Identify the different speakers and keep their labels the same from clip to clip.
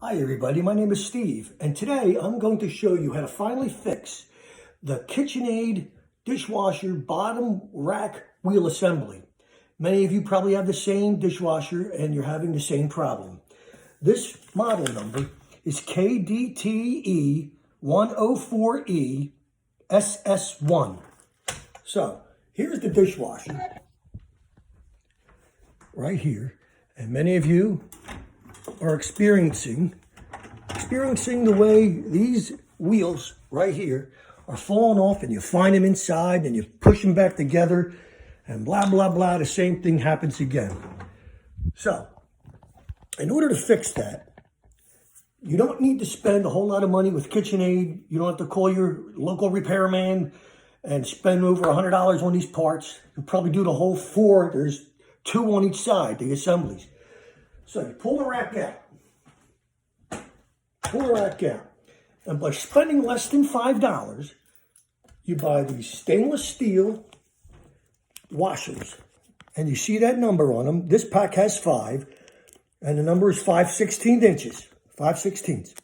Speaker 1: Hi everybody, my name is Steve, and today I'm going to show you how to finally fix the KitchenAid dishwasher bottom rack wheel assembly. Many of you probably have the same dishwasher and you're having the same problem. This model number is KDTE 104E SS1. So here's the dishwasher right here, and many of you are experiencing the way these wheels right here are falling off, and you find them inside and you push them back together and blah blah blah. The same thing happens again. So in order to fix that, you don't need to spend a whole lot of money with KitchenAid. You don't have to call your local repairman and spend over $100 on these parts. You probably do the whole four. There's two on each side, the assemblies. So you pull the rack out. And by spending less than $5, you buy these stainless steel washers. And you see that number on them. This pack has 5, and the number is 5/16 inches. 5/16.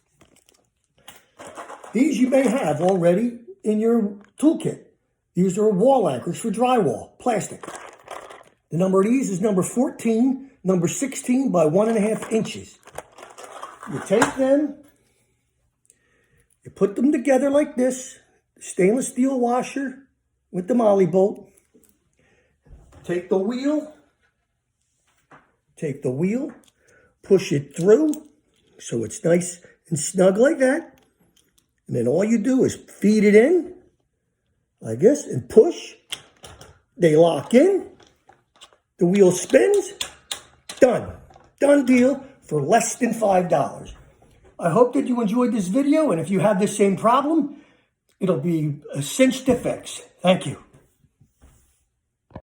Speaker 1: These you may have already in your toolkit. These are wall anchors for drywall, plastic. The number of these is number 14, number 16 by 1.5 inches. You take them, you put them together like this, stainless steel washer with the molly bolt. Take the wheel, push it through so it's nice and snug like that. And then all you do is feed it in like this and push. They lock in. The wheel spins. Done. Done deal for less than $5. I hope that you enjoyed this video, and if you have the same problem, it'll be a cinch to fix. Thank you.